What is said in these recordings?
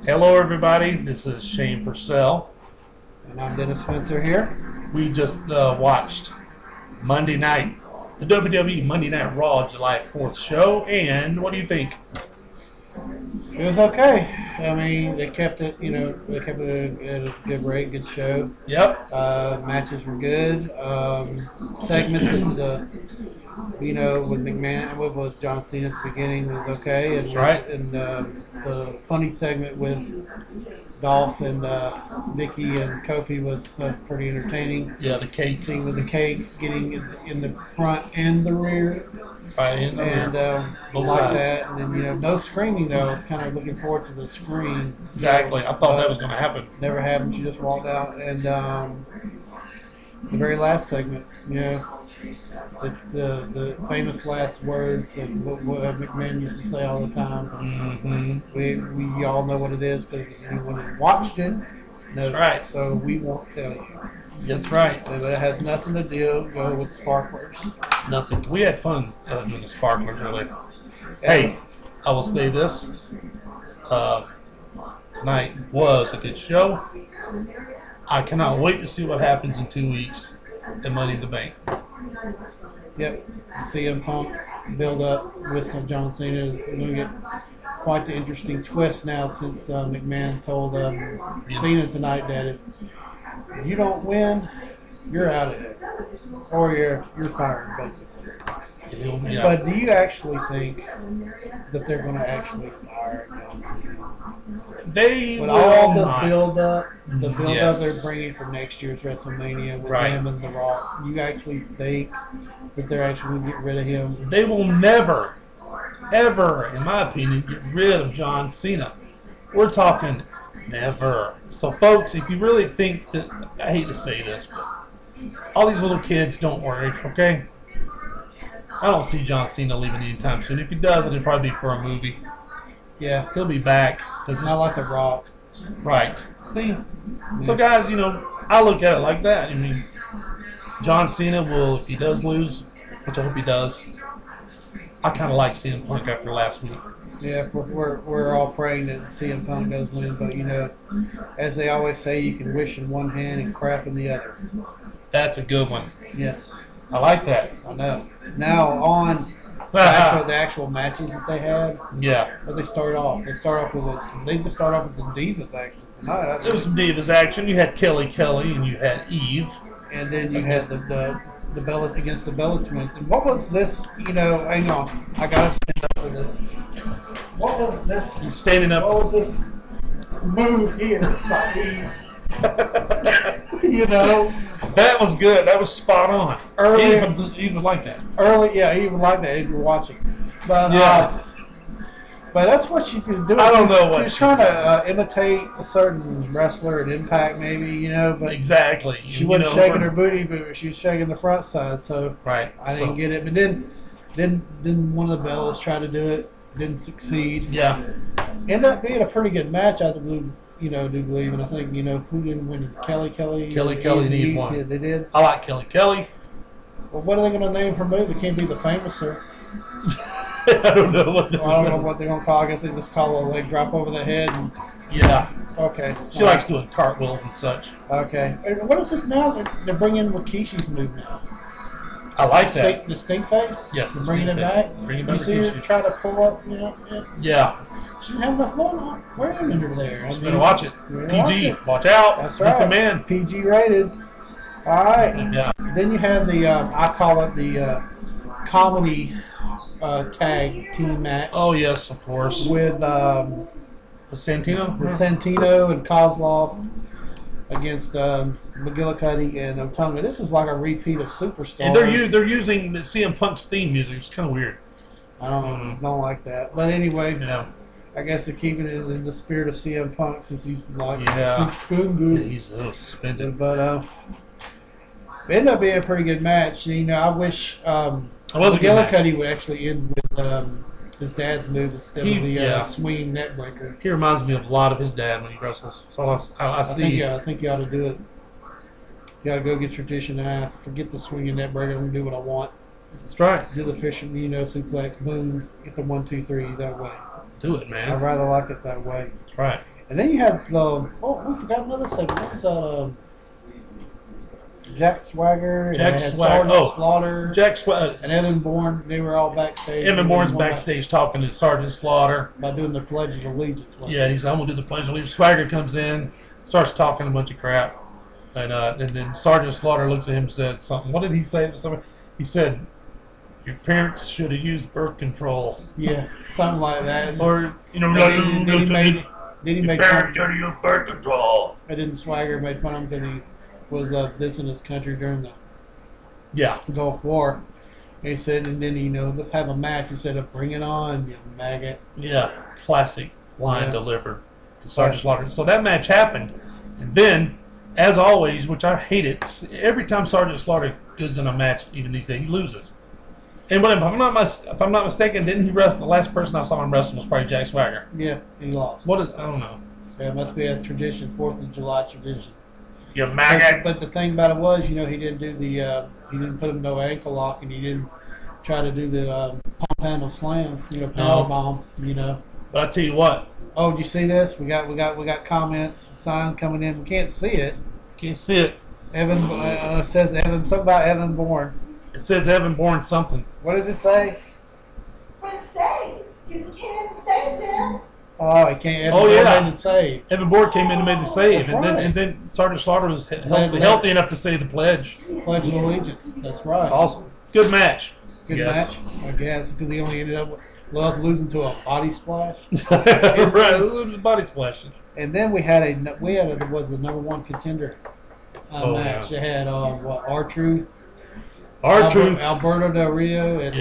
Hello, everybody. This is Shane Purcell. And I'm Dennis Spencer here. We just watched Monday night, the WWE Monday Night Raw July 4th show, and what do you think? It was okay. I mean, they kept it, they kept it at a good rate, good show. Yep. Matches were good. Segments with with McMahon, with John Cena at the beginning was okay. And, That's right. And the funny segment with Dolph and Mickey and Kofi was pretty entertaining. Yeah, the cake. Scene with the cake, getting in the front and the rear. Right in there. And like that. And then, no screaming, though. I was kind of looking forward to the scream. Exactly. I thought that was going to happen. Never happened. She just walked out. And the very last segment, the famous last words of what McMahon used to say all the time. Mm-hmm. We all know what it is because anyone that watched it knows. That's right. So we won't tell you. That's right. But it has nothing to go with sparklers. Nothing. We had fun doing the sparklers earlier. Hey, I will say this. Tonight was a good show. I cannot wait to see what happens in 2 weeks at Money in the Bank. Yep. The CM Punk build up with John Cena is going to get quite the interesting twist now since McMahon told Cena tonight that if you don't win, you're out of it. Or you're fired, basically. Yeah. But do you actually think that they're going to actually fire John Cena? They With will all the not. build-up Yes. they're bringing for next year's WrestleMania with Right. him and The Rock, you actually think that they're actually going to get rid of him? They will never, ever, in my opinion, get rid of John Cena. We're talking never. So, folks, if you really think that, I hate to say this, but all these little kids, don't worry, okay? I don't see John Cena leaving anytime soon. If he does, it'll probably be for a movie. Yeah. He'll be back. Not like The Rock. Right. See? So, guys, I look at it like that. I mean, John Cena will, if he does lose, which I hope he does, I kind of like CM Punk after last week. Yeah, we're all praying that CM Punk does win, but as they always say, you can wish in one hand and crap in the other. That's a good one. Yes, I like that. I know. Now on the actual matches that they had, Yeah. where they started off. They start off with some Divas action tonight. There was some Divas action. You had Kelly and you had Eve. And then you had the Bella against the Bella Twins. And what was this? Hang on, I gotta stand up for this. What was this? He's standing up. What was this move here by Eve? That was good. That was spot on. Early, Eve would like that. Even like that if you're watching. But Yeah. but that's what she was doing. I don't know what she was she's trying to imitate a certain wrestler at Impact, maybe But Exactly. she wasn't shaking her booty, but she was shaking the front side. So Right. I didn't get it. But then one of the Bellas tried to do it, didn't succeed. Yeah. Ended up being a pretty good match, I do believe, and I think who didn't win? Kelly and Eve won. Yeah, they did. I like Kelly. Well, what are they going to name her move? It can't be the Famouser. I don't know what. Well, I don't know what they're going to call. I guess they just call a leg drop over the head. And, Yeah. okay. She likes doing cartwheels and such. Okay. And what is this now? They're bringing Rikishi's move now. I like that. The stink face. Yes, the They're bringing stink it face. back. Bringing You back see her Rikishi. try to pull up. Yeah. She didn't have enough wearing under there. Just better watch it. you PG. watch it. Watch out. That's That's right. a man. PG rated. All right. Yeah. Then you had the I call it the comedy tag team match. Oh yes, of course. With Santino. Santino and Kozlov against McGillicuddy and Otunga. This is like a repeat of Superstars. And they're using the CM Punk's theme music. It's kind of weird. I don't like that. But anyway, Yeah. I guess they're keeping it in the spirit of CM Punk since he's Yeah. suspended. He's suspended. But it ended up being a pretty good match. I wish It was a good match. McGillicuddy would actually end with his dad's move instead of the swinging net breaker. He reminds me of a lot of his dad when he wrestles. So I see. I think you ought to do it. You got to go get your dish and forget the swinging net breaker. I'm going to do what I want. That's right. Do the fishing, suplex, boom, get the 1, 2, 3 that way. Do it, man. I'd rather like it that way. That's right. And then you have the we forgot another segment. What was that? Jack Swagger, Jack and Swagger, Sergeant Slaughter, Jack Swagger, and Evan Bourne. They were all backstage. Evan Bourne's backstage talking to Sergeant Slaughter about doing the Pledge of Allegiance. Yeah, he's I'm gonna do the Pledge of Allegiance. Swagger comes in, starts talking a bunch of crap, and then Sergeant Slaughter looks at him and said something. What did he say? He said, "Your parents should have used birth control." Yeah, something like that. Or did he make parents should have used birth control? And then Swagger made fun of him because he was dissing his country during the Gulf War. And he said, and then let's have a match. He said, "Bring it on, you maggot." Yeah, classic line delivered to Sergeant Slaughter. So that match happened, and then, as always, which I hate it, every time Sergeant Slaughter goes in a match, even these days, he loses. And if I'm not mistaken, didn't he wrestle? The last person I saw him wrestle was probably Jack Swagger. Yeah, he lost. I don't know. Yeah, it must be a tradition, 4th of July tradition. You maggot. But the thing about it was, he didn't do the, he didn't put him no ankle lock, and he didn't try to do the pump handle slam, power bomb, But I tell you what. Oh, did you see this? We got comments, sign coming in. We can't see it. Can't see it. Evan says something about Evan Bourne. It says Evan Bourne something. What did it say? What did it say? Because he came in and saved them. Oh, he can't. Evan Bourne made the save. Evan Bourne came in and made the save, That's right. and then Sergeant Slaughter was healthy enough to say the pledge. Pledge of Allegiance. That's right. Awesome. Good match. Good match. I guess because he only ended up losing to a body splash. Right, it was body splashing. And then we had the #1 contender match. They had R-Truth. Alberto Del Rio, and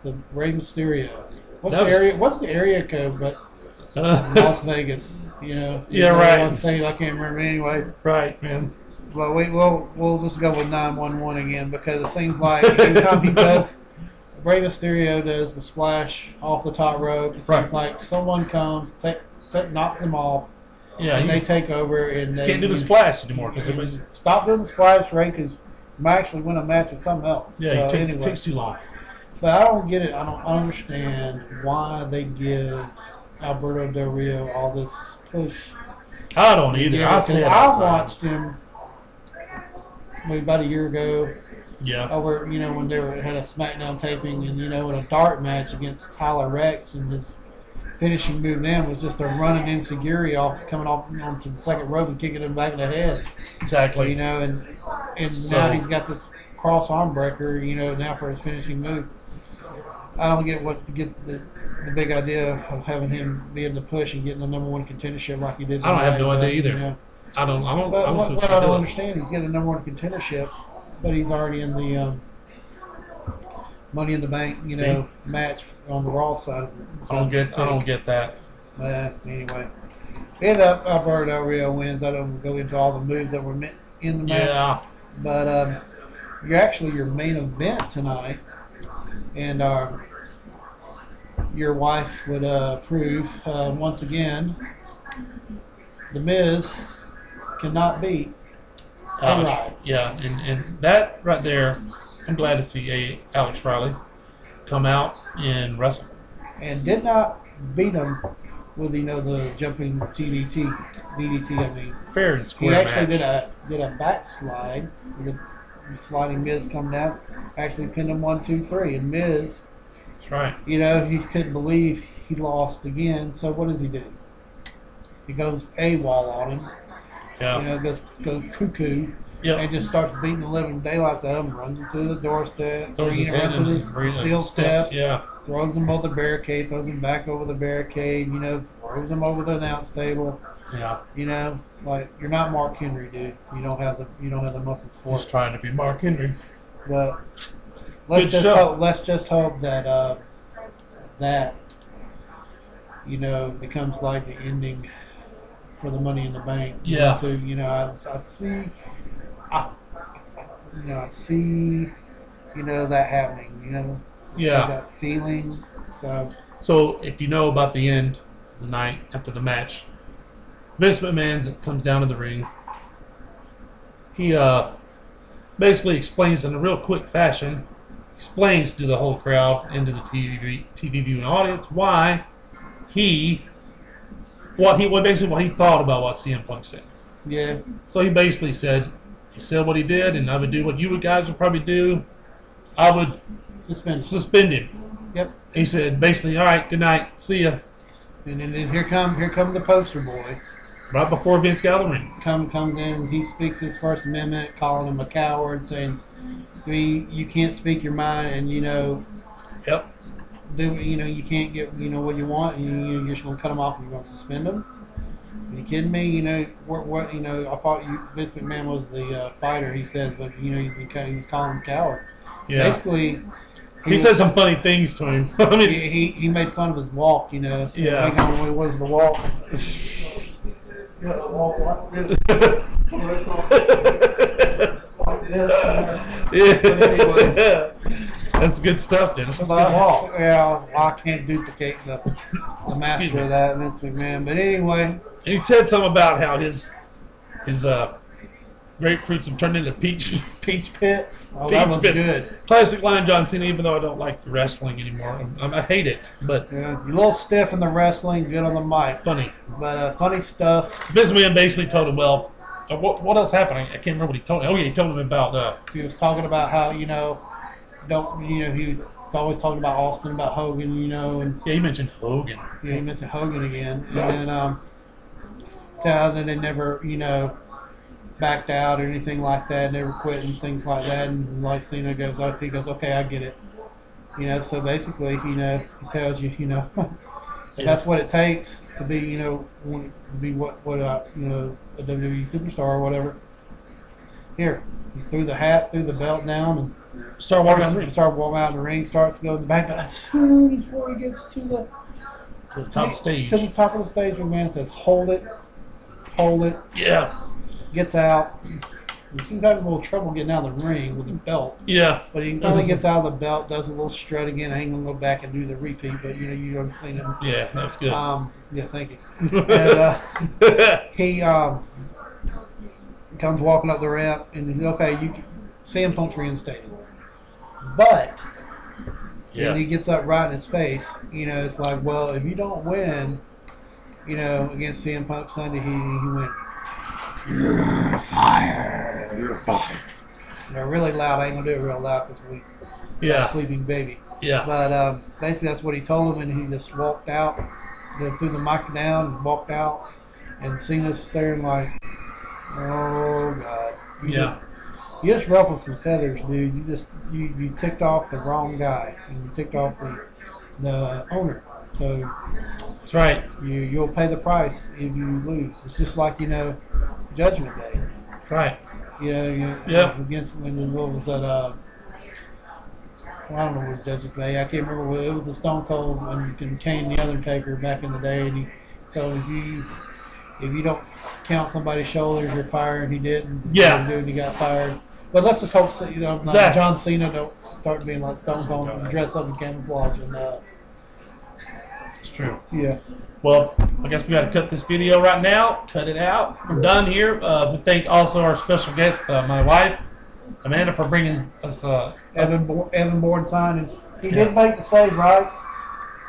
the Rey Mysterio. What's the area code? But Las Vegas, Yeah, right. I can't remember anyway. Right, man. But we'll just go with 911 again because it seems like every time Rey Mysterio does the splash off the top rope, it seems like someone comes, knocks him off, and they take over and they can't do the splash anymore because it was stop doing the splash, Ray, because you might actually win a match with something else. Yeah, it takes too long. But I don't get it. I don't understand why they give Alberto Del Rio all this push. I don't either. I watched him maybe about a year ago. Yeah. Over, when they had a SmackDown taping, and in a dart match against Tyler Rex, and his finishing move then was just a running insecurity coming off onto the second rope and kicking him back in the head. Exactly. And now he's got this cross arm breaker, now for his finishing move. I don't get the big idea of having him be in the push and getting the #1 contendership like he did. I don't have no idea either. I don't understand, he's getting the #1 contendership, but he's already in the Money in the Bank, match on the Raw side. I don't get that. Anyway, end up Alberto Del Rio wins. I don't go into all the moves that were in the match. Yeah. But your main event tonight, and your wife would approve once again. The Miz cannot beat. Right. Yeah, and that right there, I'm glad to see Alex Riley come out and wrestle. And did not beat him with the jumping DDT. I mean, fair and square. He actually match. did a backslide. The sliding Miz come down, actually pinned him 1, 2, 3, and Miz. That's right. He couldn't believe he lost again. So what does he do? He goes AWOL on him. Yeah. Goes cuckoo. Yep. And just starts beating the living daylights out of him, runs him through the doorstep, runs into the steel steps, yeah. Throws him over the barricade, throws him back over the barricade, throws him over the announce table. Yeah. It's like you're not Mark Henry, dude. You don't have the muscles for it. Just trying to be Mark Henry. But let's just hope that that becomes like the ending for the Money in the Bank. Yeah. I see that happening. Yeah. That feeling. So if you know about the end of the night after the match, Vince McMahon comes down to the ring. He basically explains in a real quick fashion, explains to the whole crowd and to the TV viewing audience why he basically what he thought about what CM Punk said. Yeah. So he basically said what he did, and I would do what you guys would probably do. I would suspend him. Yep. He said basically, all right, good night, see ya. And then here come the poster boy. Right before Vince got out of the ring. Comes in, he speaks his First Amendment, calling him a coward, saying, you can't speak your mind, and Yep. you can't get what you want, and you're just gonna cut him off and you're gonna suspend him. Are you kidding me? What I thought Vince McMahon was the fighter, he says, but he's calling him coward. Yeah. Basically, he said some funny things to him. I mean, he made fun of his walk. Yeah. Like how it was the walk. Yeah. Anyway. That's good stuff, Dennis. That's a good walk. Yeah, I can't duplicate the master of that, Vince McMahon. But anyway, he said something about how his grapefruits have turned into peach pits. Oh, peach that was pit. good. Classic line, John Cena. Even though I don't like wrestling anymore, I hate it. But yeah, you're a little stiff in the wrestling, good on the mic. Funny, but funny stuff. Vince McMahon basically told him, "Well, what else happened? I can't remember what he told him. Oh yeah, he told him about he was talking about how he was always talking about Austin, about Hogan, and yeah, he mentioned Hogan. Yeah, he mentioned Hogan again, and then how they never backed out or anything like that, never quit and things like that. And like Cena goes up, he goes, okay, I get it. So basically, he tells you, that's what it takes to be, what a WWE superstar or whatever. Here, he threw the hat, threw the belt down, and started walking out in the ring, starts to go in the back, but as soon as before he gets to the top stage, to the top of the stage, McMahon says, hold it. Yeah. Gets out. He seems to have a little trouble getting out of the ring with the belt. Yeah. But he finally gets out of the belt, does a little strut again. I ain't going to go back and do the repeat, but you haven't seen him. Yeah, that's good. Yeah, thank you. And he comes walking up the ramp, and he's okay, CM Punk's reinstated. But and he gets up right in his face. It's like, well, if you don't win, against CM Punk Sunday, he went, you're fired. You're fired. They're really loud. I ain't gonna do it real loud because we got a sleeping baby. Yeah. But basically, that's what he told him, and he just walked out, threw the mic down, and walked out, and Cena's staring like, oh God. You just ruffled some feathers, dude. You ticked off the wrong guy, and you ticked off the owner. So that's right. You'll pay the price if you lose. It's just like Judgment Day. Right. Against what was that? I don't know what was Judgment Day. I can't remember. It was the Stone Cold and Kane the Undertaker back in the day, and he told him if you don't count somebody's shoulders, you're fired. And he didn't. Yeah. And he got fired. But let's just hope John Cena don't start being like Stone Cold and dress up in camouflage and. True. Yeah. Well, I guess we got to cut this video right now. Cut it out. We're done here. We thank also our special guest, my wife, Amanda, for bringing us Evan Bornstein, and he did make the save, right?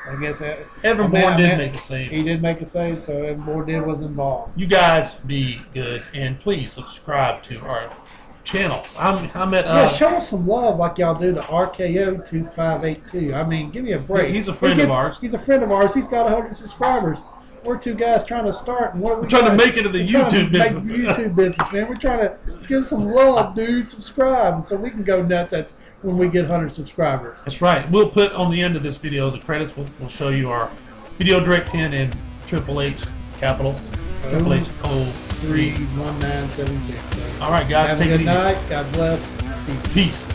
I guess Evan Bourne did make the save. He did make a save, so Evan Bourne was involved. You guys be good, and please subscribe to our channels. I'm at show us some love like y'all do to RKO 2582. I mean, give me a break. He's a friend of ours. He's a friend of ours. He's got 100 subscribers. We're two guys trying to start, and we're trying to make it in the YouTube business. Make the YouTube business, man. We're trying to give some love, dude. Subscribe, so we can go nuts when we get 100 subscribers. That's right. We'll put on the end of this video the credits. We'll show you our video direct 10 and Triple H capital Triple H 031972. So, all right, guys. Have a good night. God bless. Peace.